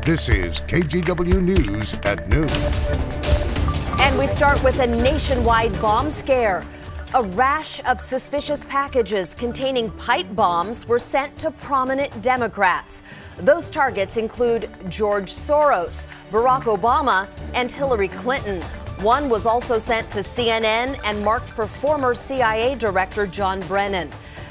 This is KGW News at noon. And we start with a nationwide bomb scare. A rash of suspicious packages containing pipe bombs were sent to prominent Democrats. Those targets include George Soros, Barack Obama, and Hillary Clinton. One was also sent to CNN and marked for former CIA Director John Brennan.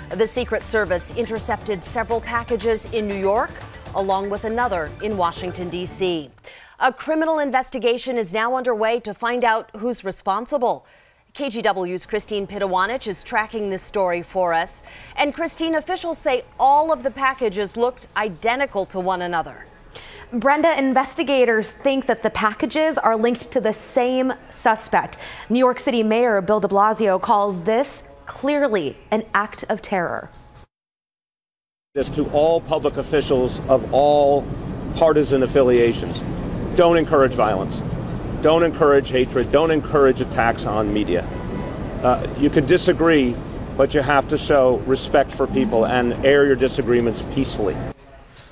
The Secret Service intercepted several packages in New York, along with another in Washington, D.C. A criminal investigation is now underway to find out who's responsible. KGW's Christine Pitawanich is tracking this story for us. And Christine, officials say all of the packages looked identical to one another. Brenda, investigators think that the packages are linked to the same suspect. New York City Mayor Bill de Blasio calls this clearly an act of terror. This to all public officials of all partisan affiliations. Don't encourage violence. Don't encourage hatred. Don't encourage attacks on media. You can disagree, but you have to show respect for people and air your disagreements peacefully.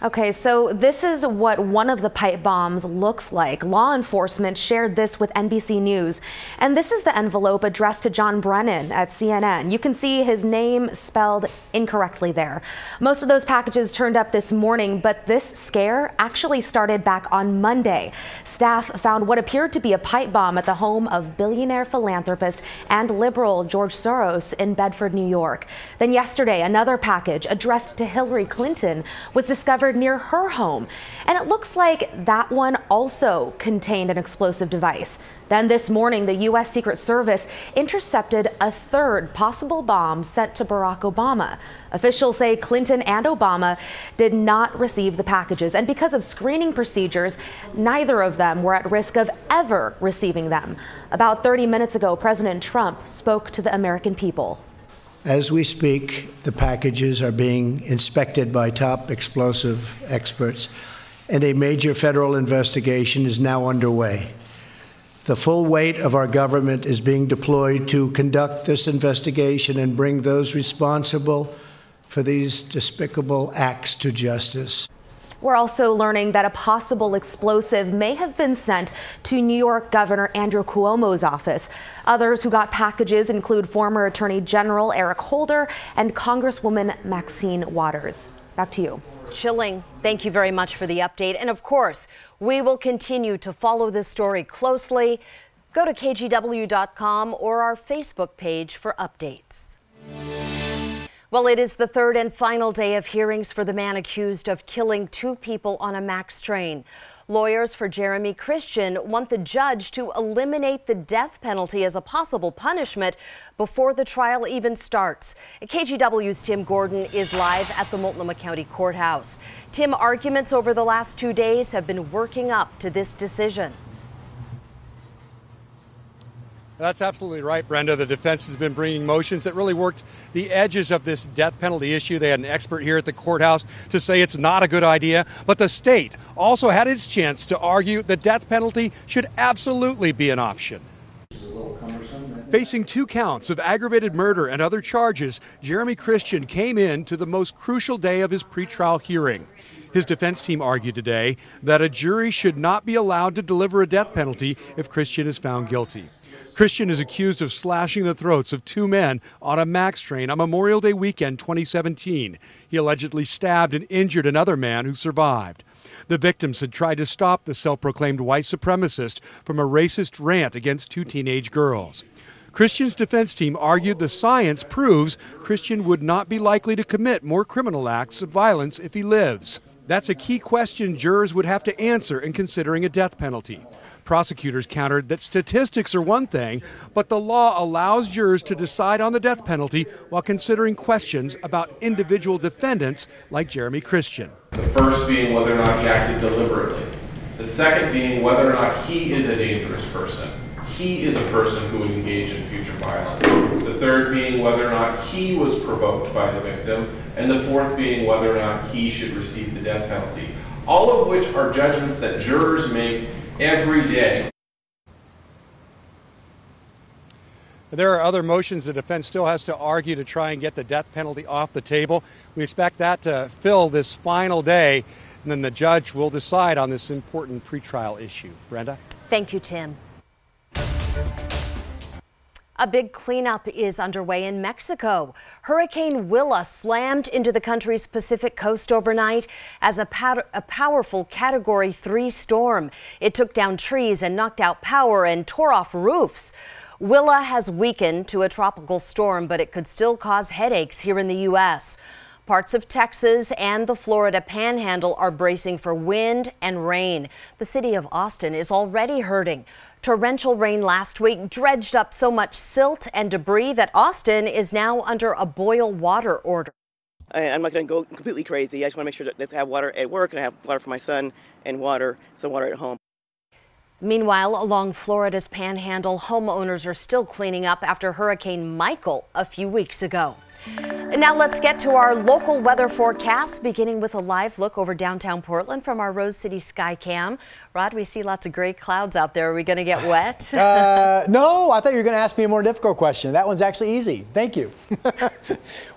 Okay, so this is what one of the pipe bombs looks like. Law enforcement shared this with NBC News, and this is the envelope addressed to John Brennan at CNN. You can see his name spelled incorrectly there. Most of those packages turned up this morning, but this scare actually started back on Monday. Staff found what appeared to be a pipe bomb at the home of billionaire philanthropist and liberal George Soros in Bedford, New York. Then yesterday, another package addressed to Hillary Clinton was discovered near her home, and it looks like that one also contained an explosive device. Then this morning, the U.S. Secret Service intercepted a third possible bomb sent to Barack Obama. Officials say Clinton and Obama did not receive the packages, and because of screening procedures, neither of them were at risk of ever receiving them. About 30 minutes ago, President Trump spoke to the American people. As we speak, the packages are being inspected by top explosive experts, and a major federal investigation is now underway. The full weight of our government is being deployed to conduct this investigation and bring those responsible for these despicable acts to justice. We're also learning that a possible explosive may have been sent to New York Governor Andrew Cuomo's office. Others who got packages include former Attorney General Eric Holder and Congresswoman Maxine Waters. Back to you. Chilling. Thank you very much for the update. And of course, we will continue to follow this story closely. Go to kgw.com or our Facebook page for updates. Well, it is the third and final day of hearings for the man accused of killing two people on a MAX train. Lawyers for Jeremy Christian want the judge to eliminate the death penalty as a possible punishment before the trial even starts. KGW's Tim Gordon is live at the Multnomah County Courthouse. Tim, arguments over the last 2 days have been working up to this decision. That's absolutely right, Brenda. The defense has been bringing motions that really worked the edges of this death penalty issue. They had an expert here at the courthouse to say it's not a good idea, but the state also had its chance to argue the death penalty should absolutely be an option. Facing 2 counts of aggravated murder and other charges, Jeremy Christian came in to the most crucial day of his pretrial hearing. His defense team argued today that a jury should not be allowed to deliver a death penalty if Christian is found guilty. Christian is accused of slashing the throats of 2 men on a MAX train on Memorial Day weekend 2017. He allegedly stabbed and injured another man who survived. The victims had tried to stop the self-proclaimed white supremacist from a racist rant against 2 teenage girls. Christian's defense team argued the science proves Christian would not be likely to commit more criminal acts of violence if he lives. That's a key question jurors would have to answer in considering a death penalty. Prosecutors countered that statistics are one thing, but the law allows jurors to decide on the death penalty while considering questions about individual defendants like Jeremy Christian. The first being whether or not he acted deliberately. The second being whether or not he is a dangerous person. He is a person who would engage in future violence. The third being whether or not he was provoked by the victim. And the fourth being whether or not he should receive the death penalty. All of which are judgments that jurors make every day. There are other motions the defense still has to argue to try and get the death penalty off the table. We expect that to fill this final day. and then the judge will decide on this important pretrial issue. Brenda? Thank you, Tim. A big cleanup is underway in Mexico. Hurricane Willa slammed into the country's Pacific coast overnight as a powerful Category 3 storm. It took down trees and knocked out power and tore off roofs. Willa has weakened to a tropical storm, but it could still cause headaches here in the U.S. Parts of Texas and the Florida Panhandle are bracing for wind and rain. The city of Austin is already hurting. Torrential rain last week dredged up so much silt and debris that Austin is now under a boil water order. I'm not going to go completely crazy. I just want to make sure that I have water at work and I have water for my son and some water at home. Meanwhile, along Florida's Panhandle, homeowners are still cleaning up after Hurricane Michael a few weeks ago. And now let's get to our local weather forecast, beginning with a live look over downtown Portland from our Rose City Skycam. Rod, we see lots of gray clouds out there. Are we going to get wet? No, I thought you were going to ask me a more difficult question. That one's actually easy. Thank you.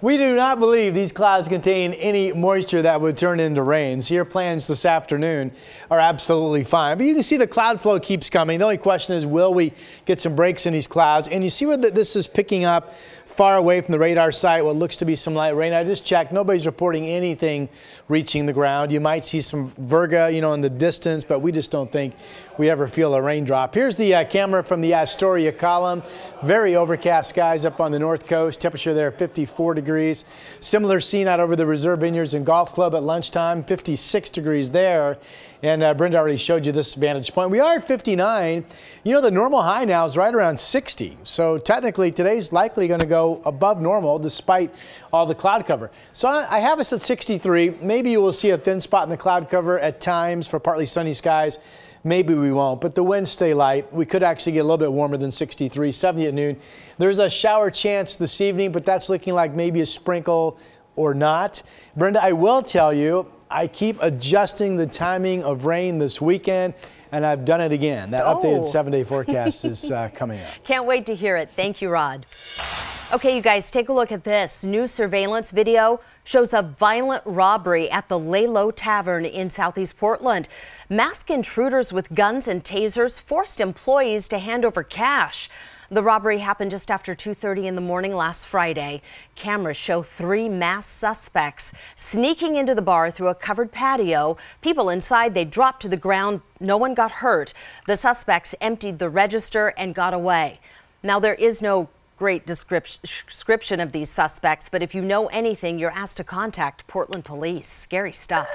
We do not believe these clouds contain any moisture that would turn into rain. So your plans this afternoon are absolutely fine. But you can see the cloud flow keeps coming. The only question is, will we get some breaks in these clouds? And you see where this is picking up far away from the radar site, what looks to be some light rain. I just checked. Nobody's reporting anything reaching the ground. You might see some virga, in the distance, but we just don't think we ever feel a raindrop. Here's the camera from the Astoria column. Very overcast skies up on the north coast. Temperature there 54 degrees. Similar scene out over the Reserve Vineyards and Golf Club at lunchtime, 56 degrees there. And Brenda already showed you this vantage point. We are at 59. The normal high now is right around 60. So technically today's likely going to go above normal despite all the cloud cover. So I have us at 63. Maybe you will see a thin spot in the cloud cover at times for partly sunny skies. Maybe we won't, but the winds stay light. We could actually get a little bit warmer than 63, 70 at noon. There's a shower chance this evening, but that's looking like maybe a sprinkle or not. Brenda, I will tell you, I keep adjusting the timing of rain this weekend, and I've done it again. That updated 7-day forecast is coming up. Can't wait to hear it. Thank you, Rod. Okay, you guys, take a look at this. New surveillance video shows a violent robbery at the Lay Low Tavern in Southeast Portland. Masked intruders with guns and tasers forced employees to hand over cash. The robbery happened just after 2:30 in the morning last Friday. Cameras show 3 masked suspects sneaking into the bar through a covered patio. People inside, they dropped to the ground. No one got hurt. The suspects emptied the register and got away. Now, there is no great description of these suspects, but if you know anything, you're asked to contact Portland Police. Scary stuff.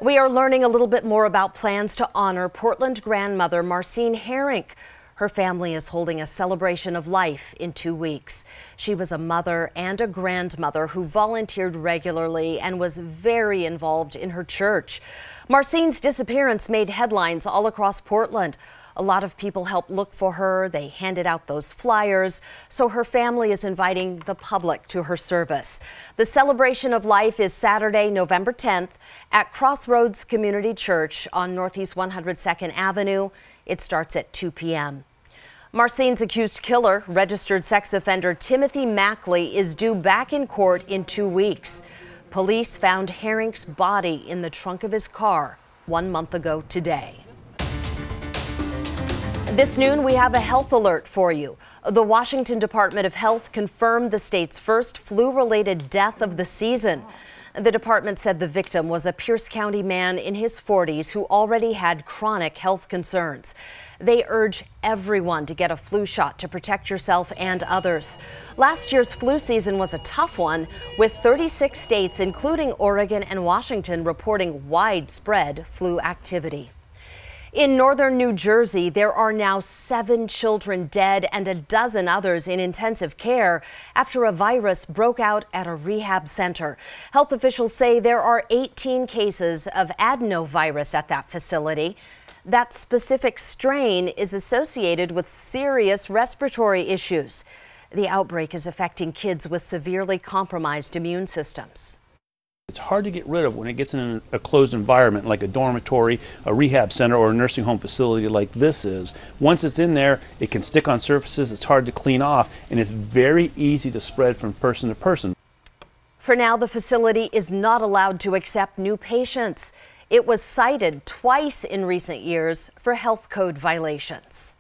We are learning a little bit more about plans to honor Portland grandmother Marcine Herink. Her family is holding a celebration of life in 2 weeks. She was a mother and a grandmother who volunteered regularly and was very involved in her church. Marcine's disappearance made headlines all across Portland. A lot of people helped look for her. They handed out those flyers. So her family is inviting the public to her service. The celebration of life is Saturday, November 10th at Crossroads Community Church on Northeast 102nd Avenue. It starts at 2 p.m. Marcine's accused killer, registered sex offender Timothy Mackley, is due back in court in 2 weeks. Police found Herink's body in the trunk of his car 1 month ago today. This noon, we have a health alert for you. The Washington Department of Health confirmed the state's first flu-related death of the season. The department said the victim was a Pierce County man in his 40s who already had chronic health concerns. They urge everyone to get a flu shot to protect yourself and others. Last year's flu season was a tough one, with 36 states, including Oregon and Washington, reporting widespread flu activity. In northern New Jersey, there are now 7 children dead and a dozen others in intensive care after a virus broke out at a rehab center. Health officials say there are 18 cases of adenovirus at that facility. That specific strain is associated with serious respiratory issues. The outbreak is affecting kids with severely compromised immune systems. It's hard to get rid of when it gets in a closed environment like a dormitory, a rehab center, or a nursing home facility like this is. Once it's in there, it can stick on surfaces, it's hard to clean off, and it's very easy to spread from person to person. For now, the facility is not allowed to accept new patients. It was cited twice in recent years for health code violations.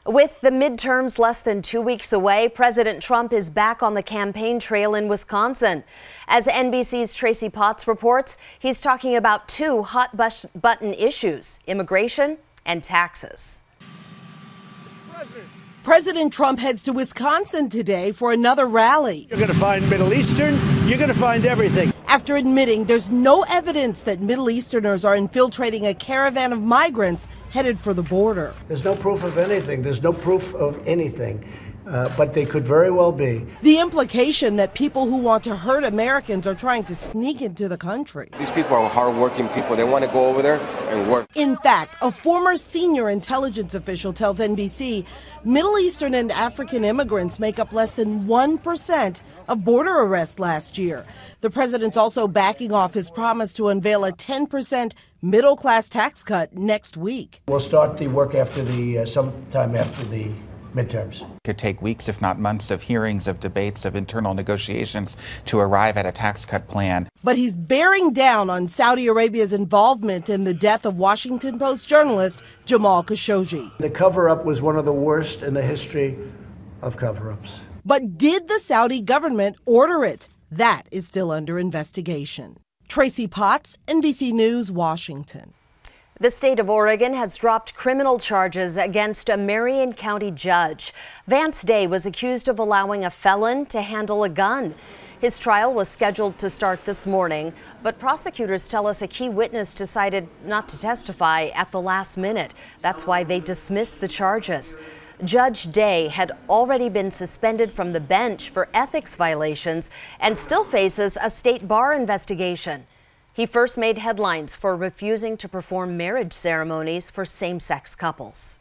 With the midterms less than 2 weeks away, President Trump is back on the campaign trail in Wisconsin. As NBC's Tracy Potts reports, he's talking about two hot-button issues: immigration and taxes. President Trump heads to Wisconsin today for another rally. You're going to find Middle Eastern, you're going to find everything. After admitting there's no evidence that Middle Easterners are infiltrating a caravan of migrants headed for the border. There's no proof of anything. There's no proof of anything. But they could very well be. The implication that people who want to hurt Americans are trying to sneak into the country. These people are hardworking people. They want to go over there and work. In fact, a former senior intelligence official tells NBC Middle Eastern and African immigrants make up less than 1% of border arrests last year. The president's also backing off his promise to unveil a 10% middle-class tax cut next week. We'll start the work sometime after the midterms. It could take weeks, if not months, of hearings, of debates, of internal negotiations to arrive at a tax cut plan. But he's bearing down on Saudi Arabia's involvement in the death of Washington Post journalist Jamal Khashoggi. The cover-up was one of the worst in the history of cover-ups. But did the Saudi government order it? That is still under investigation. Tracy Potts, NBC News, Washington. The state of Oregon has dropped criminal charges against a Marion County judge. Vance Day was accused of allowing a felon to handle a gun. His trial was scheduled to start this morning, but prosecutors tell us a key witness decided not to testify at the last minute. That's why they dismissed the charges. Judge Day had already been suspended from the bench for ethics violations and still faces a state bar investigation. He first made headlines for refusing to perform marriage ceremonies for same-sex couples.